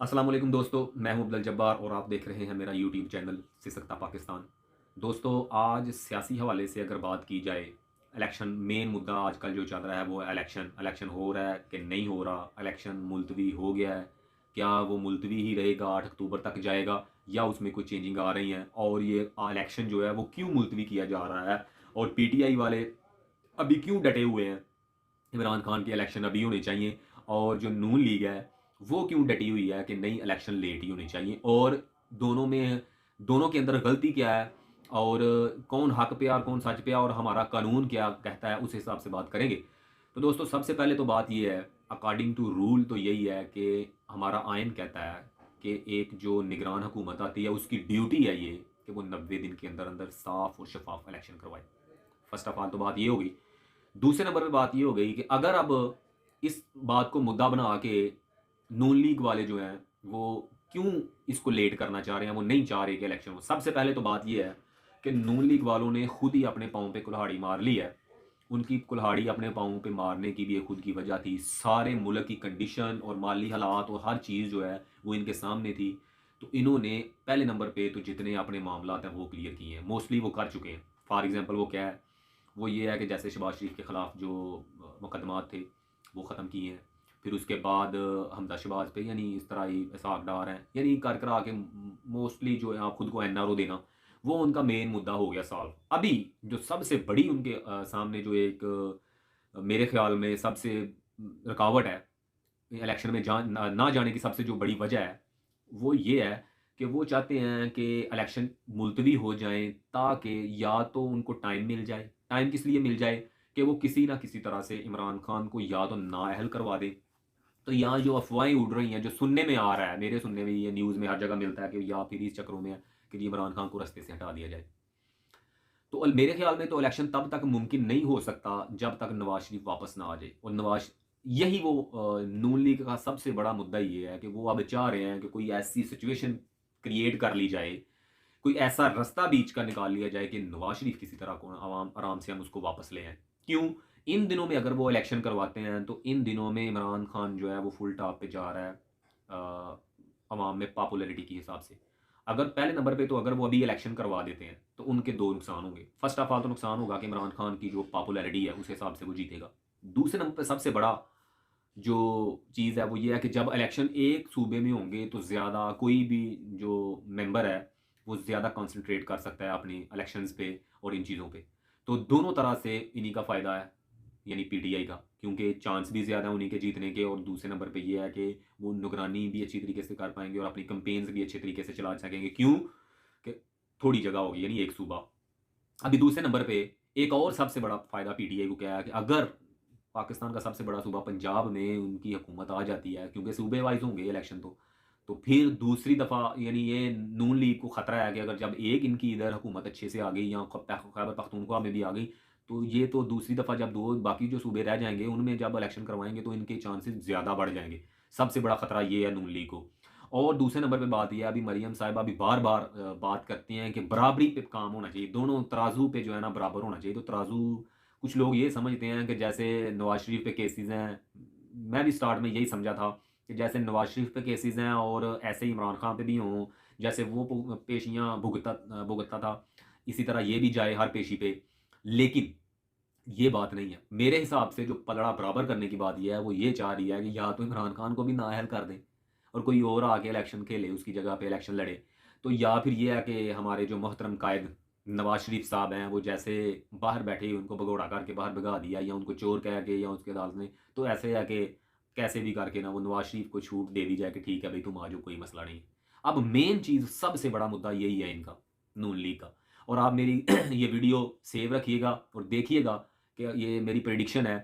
अस्सलाम वालेकुम दोस्तों, मैं हूं अब्दुल जब्बार और आप देख रहे हैं मेरा यूट्यूब चैनल सिसकता पाकिस्तान। दोस्तों, आज सियासी हवाले से अगर बात की जाए, इलेक्शन मेन मुद्दा आजकल जो चल रहा है वो है इलेक्शन। इलेक्शन हो रहा है कि नहीं हो रहा, इलेक्शन मुलतवी हो गया है, क्या वो मुलतवी ही रहेगा, 8 अक्टूबर तक जाएगा या उसमें कोई चेंजिंग आ रही हैं, और ये इलेक्शन जो है वो क्यों मुलतवी किया जा रहा है, और पीटीआई वाले अभी क्यों डटे हुए हैं इमरान खान के इलेक्शन अभी होने चाहिए, और जो नून लीग है वो क्यों डटी हुई है कि नहीं इलेक्शन लेट ही होने चाहिए, और दोनों के अंदर गलती क्या है, और कौन हक पे और कौन सच पे है, और हमारा कानून क्या कहता है, उस हिसाब से बात करेंगे। तो दोस्तों, सबसे पहले तो बात ये है, अकॉर्डिंग टू रूल तो यही है कि हमारा आइन कहता है कि एक जो निगरान हुकूमत आती है उसकी ड्यूटी है ये कि वो 90 दिन के अंदर अंदर साफ और शफाफ इलेक्शन करवाए। फर्स्ट ऑफ ऑल तो बात ये होगी। दूसरे नंबर पे बात ये हो गई कि अगर अब इस बात को मुद्दा बना के नून लीग वाले जो हैं वो क्यों इसको लेट करना चाह रहे हैं, वो नहीं चाह रहे कि इलेक्शन हो। सबसे पहले तो बात ये है कि नून लीग वालों ने खुद ही अपने पाँव पे कुल्हाड़ी मार ली है। उनकी कुल्हाड़ी अपने पाँव पे मारने की भी एक खुद की वजह थी। सारे मुल्क की कंडीशन और माली हालात और हर चीज़ जो है वो इनके सामने थी। तो इन्होंने पहले नंबर पे तो जितने अपने मामलात हैं वो क्लियर किए हैं, मोस्टली वो कर चुके हैं। फॉर एग्जांपल वो क्या है, वो ये है कि जैसे शहबाज शरीफ के ख़िलाफ़ जो मुकदमात थे वो ख़त्म किए हैं। फिर उसके बाद हमजा शहबाज पे यानी इस तरह ही इसहाक डार हैं, यानी कर करा के मोस्टली जो है आप खुद को एनआरओ देना, वो उनका मेन मुद्दा हो गया सॉल्व। अभी जो सबसे बड़ी उनके सामने जो एक मेरे ख़्याल में सबसे रुकावट है इलेक्शन में ना जाने की, सबसे जो बड़ी वजह है वो ये है कि वो चाहते हैं कि इलेक्शन मुलतवी हो जाएँ, ताकि या तो उनको टाइम मिल जाए। टाइम किस लिए मिल जाए कि वो किसी ना किसी तरह से इमरान खान को या तो नाअहल करवा दें। तो यहाँ जो अफ़वाहें उड़ रही हैं, जो सुनने में आ रहा है, मेरे सुनने में ये न्यूज़ में हर जगह मिलता है कि या फिर इस चक्करों में है कि जी इमरान खान को रास्ते से हटा दिया जाए। तो मेरे ख्याल में तो इलेक्शन तब तक मुमकिन नहीं हो सकता जब तक नवाज शरीफ वापस ना आ जाए, और नवाज यही वो नून लीग का सबसे बड़ा मुद्दा ये है कि वो अब चाह रहे हैं कि कोई ऐसी सिचुएशन क्रिएट कर ली जाए, कोई ऐसा रास्ता बीच का निकाल लिया जाए कि नवाज शरीफ किसी तरह को आवाम आराम से हम उसको वापस ले आएं। क्यों? इन दिनों में अगर वो इलेक्शन करवाते हैं तो इन दिनों में इमरान खान जो है वो फुल टॉप पे जा रहा है अवाम में पॉपुलैरिटी के हिसाब से। अगर पहले नंबर पे तो अगर वो अभी इलेक्शन करवा देते हैं तो उनके दो नुकसान होंगे। फर्स्ट ऑफ ऑल तो नुकसान होगा कि इमरान खान की जो पॉपुलैरिटी है उस हिसाब से वो जीतेगा। दूसरे नंबर पे सबसे बड़ा जो चीज़ है वो ये है कि जब इलेक्शन एक सूबे में होंगे तो ज़्यादा कोई भी जो मेंबर है वो ज़्यादा कंसंट्रेट कर सकता है अपनी इलेक्शंस पे और इन चीज़ों पे। तो दोनों तरह से इन्हीं का फ़ायदा है, यानी पीटीआई का, क्योंकि चांस भी ज़्यादा है उन्हीं के जीतने के, और दूसरे नंबर पे ये है कि वो निगरानी भी अच्छी तरीके से कर पाएँगे और अपनी कैम्पेन्स भी अच्छे तरीके से चला सकेंगे। क्यों? कि थोड़ी जगह होगी, यानी एक सूबा। अभी दूसरे नंबर पे एक और सबसे बड़ा फ़ायदा पीटीआई को क्या है कि अगर पाकिस्तान का सबसे बड़ा सूबा पंजाब में उनकी हुकूमत आ जाती है, क्योंकि सूबे वाइज़ होंगे इलेक्शन तो फिर दूसरी दफ़ा यानी ये नून लीग को ख़तरा है कि अगर जब एक इनकी इधर हुकूमत अच्छे से आ गई या खैबर पख्तूनख्वा में भी आ गई, तो ये तो दूसरी दफ़ा जब 2 बाकी जो सूबे रह जाएँगे उनमें जब इलेक्शन करवाएँगे तो इनके चांसेस ज़्यादा बढ़ जाएँगे। सबसे बड़ा ख़तरा ये है नून लीग को। और दूसरे नंबर पे बात ये है, अभी मरियम साहिबा भी बार-बार बात करती हैं कि बराबरी पे काम होना चाहिए, दोनों तराजू पे जो है ना बराबर होना चाहिए। तो तराजू कुछ लोग ये समझते हैं कि जैसे नवाज़ शरीफ पे केसेज़ हैं, मैं भी स्टार्ट में यही समझा था कि जैसे नवाज़ शरीफ पे केसेज़ हैं और ऐसे ही इमरान खान पे भी हों, जैसे वो पेशियाँ भुगतता था, इसी तरह ये भी जाए हर पेशी पे। लेकिन ये बात नहीं है। मेरे हिसाब से जो पलड़ा बराबर करने की बात ये है, वो ये चाह रही है कि या तो इमरान खान को भी नाअहल कर दें और कोई और आके इलेक्शन खेले, उसकी जगह पे इलेक्शन लड़े। तो या फिर ये है कि हमारे जो मोहतरम कायद नवाज़ शरीफ साहब हैं, वो जैसे बाहर बैठे ही उनको भगौड़ा करके बाहर भगा दिया, या उनको चोर कह के, या उसकी अदालत ने तो ऐसे है कि कैसे भी करके ना वो नवाज़ शरीफ को छूट दे दी जाए कि ठीक है भई तुम आ जाओ, कोई मसला नहीं। अब मेन चीज़ सबसे बड़ा मुद्दा यही है इनका, नून लीग का। और आप मेरी ये वीडियो सेव रखिएगा और देखिएगा कि ये मेरी प्रेडिक्शन है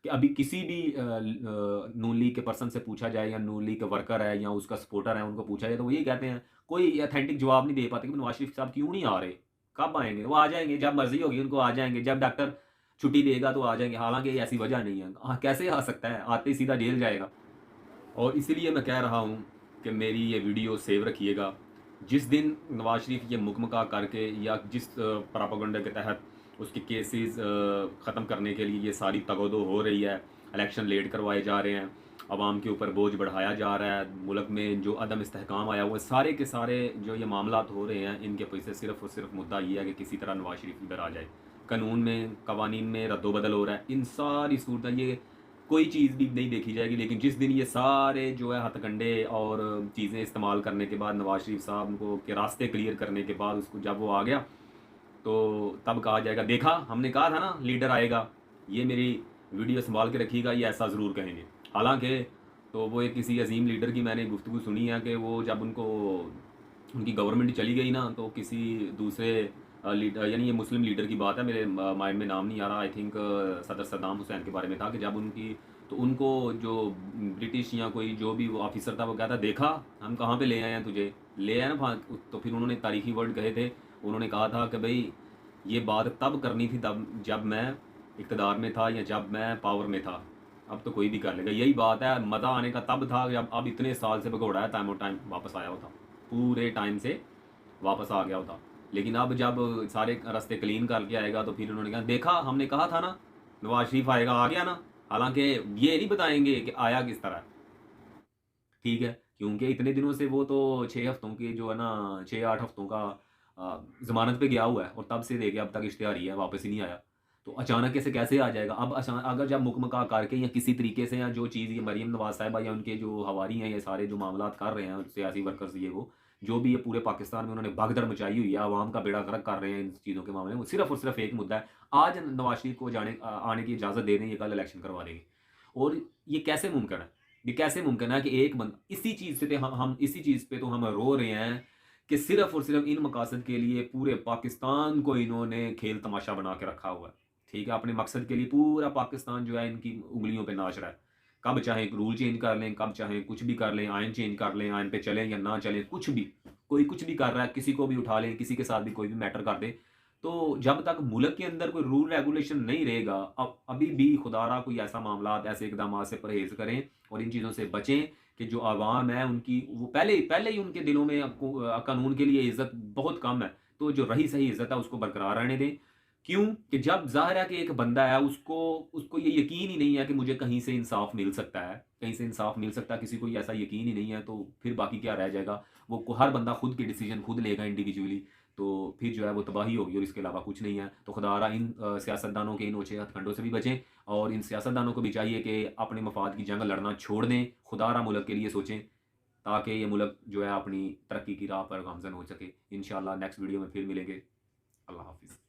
कि अभी किसी भी नून लीग के पर्सन से पूछा जाए, या नून लीग के वर्कर है या उसका सपोर्टर है, उनको पूछा जाए तो वो यही कहते हैं, कोई ऑथेंटिक जवाब नहीं दे पाते कि नवाज शरीफ साहब क्यों नहीं आ रहे, कब आएंगे। वो आ जाएंगे जब मर्जी होगी उनको, आ जाएंगे जब डॉक्टर छुट्टी देगा तो आ जाएंगे। हालांकि ऐसी वजह नहीं है, कैसे आ सकता है, आते ही सीधा जेल जाएगा। और इसीलिए मैं कह रहा हूँ कि मेरी ये वीडियो सेव रखिएगा। जिस दिन नवाज शरीफ ये मुकमका करके या जिस प्रोपेगेंडा के तहत उसके केसेस ख़त्म करने के लिए ये सारी तगोदो हो रही है, इलेक्शन लेट करवाए जा रहे हैं, आवाम के ऊपर बोझ बढ़ाया जा रहा है, मुल्क में जो अदम इस्तेहकाम आया हुआ है, सारे के सारे जो ये मामलात हो रहे हैं, इनके पीछे सिर्फ़ और सिर्फ मुद्दा ये है कि किसी तरह नवाज़ शरीफ इधर आ जाए। कानून में, कवानीन में रद्दोबदल हो रहा है, इन सारी सूरत ये कोई चीज़ भी नहीं देखी जाएगी, लेकिन जिस दिन ये सारे जो है हथकंडे और चीज़ें इस्तेमाल करने के बाद नवाज़ शरीफ साहब को के रास्ते क्लियर करने के बाद उसको जब वो आ गया, तो तब कहा जाएगा, देखा हमने कहा था ना लीडर आएगा, ये मेरी वीडियो संभाल के रखिएगा, ये ऐसा ज़रूर कहेंगे। हालाँकि तो वो एक किसी अज़ीम लीडर की मैंने गुफ्तगू सुनी है कि वो जब उनको उनकी गवर्नमेंट चली गई ना, तो किसी दूसरे लीडर, यानी ये मुस्लिम लीडर की बात है, मेरे माइंड में नाम नहीं आ रहा, आई थिंक सदर सद्दाम हुसैन के बारे में था कि जब उनकी, तो उनको जो ब्रिटिश या कोई जो भी वो ऑफिसर था वो कहता, देखा हम कहाँ पे ले आए हैं तुझे, ले आए ना वहाँ। तो फिर उन्होंने तारीखी वर्ड कहे थे, उन्होंने कहा था कि भाई ये बात तब करनी थी तब जब मैं इक़्तिदार में था या जब मैं पावर में था, अब तो कोई भी कर लेगा। यही बात है, मज़ा आने का तब था जब अब इतने साल से भगोड़ा है, टाइम और टाइम वापस आया होता, पूरे टाइम से वापस आ गया होता। लेकिन अब जब सारे रास्ते क्लीन करके आएगा, तो फिर उन्होंने कहा, देखा हमने कहा था ना नवाज शरीफ आएगा, आ गया ना। हालांकि ये नहीं बताएंगे कि आया किस तरह, ठीक है, क्योंकि इतने दिनों से वो तो 6 हफ्तों के जो है ना, 6-8 हफ्तों का ज़मानत पे गया हुआ है, और तब से देखे अब तक इश्तेहारी है, वापस ही नहीं आया। तो अचानक ऐसे कैसे आ जाएगा? अब अगर जब मुकमका करके या किसी तरीके से, या जो चीज़ ये मरीम नवाज साहिबा या उनके जो हवारी हैं, ये सारे जो मामलात कर रहे हैं सियासी वर्कर्स, ये वो जो भी ये पूरे पाकिस्तान में उन्होंने भगदड़ मचाई हुई है, आवाम का बेड़ा गर्क कर रहे हैं इन चीज़ों के मामले में, वो सिर्फ और सिर्फ एक मुद्दा है, आज नवाज शरीफ को आने की इजाज़त दे दें, ये कल इलेक्शन करवा देंगे। और ये कैसे मुमकिन है? ये कैसे मुमकिन है कि एक बंदा इसी चीज़ से, हम इसी चीज़ पे तो हम रो रहे हैं कि सिर्फ और सिर्फ इन मकासद के लिए पूरे पाकिस्तान को इन्होंने खेल तमाशा बना के रखा हुआ है। ठीक है, अपने मकसद के लिए पूरा पाकिस्तान जो है इनकी उंगलियों पे नाच रहा है। कब चाहे रूल चेंज कर लें, कब चाहे कुछ भी कर लें, आइन चेंज कर लें, आइन पे चलें या ना चलें, कुछ भी, कोई कुछ भी कर रहा है, किसी को भी उठा लें, किसी के साथ भी कोई भी मैटर कर दे। तो जब तक मुल्क के अंदर कोई रूल रेगुलेशन नहीं रहेगा, अब अभी भी खुदारा कोई ऐसा मामला, ऐसे इकदाम से परहेज करें और इन चीज़ों से बचें कि जो आवाम है उनकी, वो पहले पहले ही उनके दिलों में कानून के लिए इज्जत बहुत कम है, तो जो रही सही इज्जत है उसको बरकरार रहने दें। क्यों? कि जब ज़ाहिर है कि एक बंदा है, उसको उसको ये यकीन ही नहीं है कि मुझे कहीं से इंसाफ मिल सकता है, कहीं से इंसाफ मिल सकता है, किसी को ये ऐसा यकीन ही नहीं है, तो फिर बाकी क्या रह जाएगा? हर बंदा खुद के डिसीजन खुद लेगा इंडिविजुअली, तो फिर जो है वो तबाही होगी और इसके अलावा कुछ नहीं है। तो खुदारा इन सियासतदानों के इन ओछे हथकंडों से भी बचें, और इन सियासतदानों को भी चाहिए कि अपने मफाद की जंग लड़ना छोड़ दें, खुदारा मुल्क के लिए सोचें, ताकि ये मुल्क जो है अपनी तरक्की की राह पर गामज़न हो सके। इंशाअल्लाह नेक्स्ट वीडियो में फिर मिलेंगे। अल्लाह हाफ़िज़।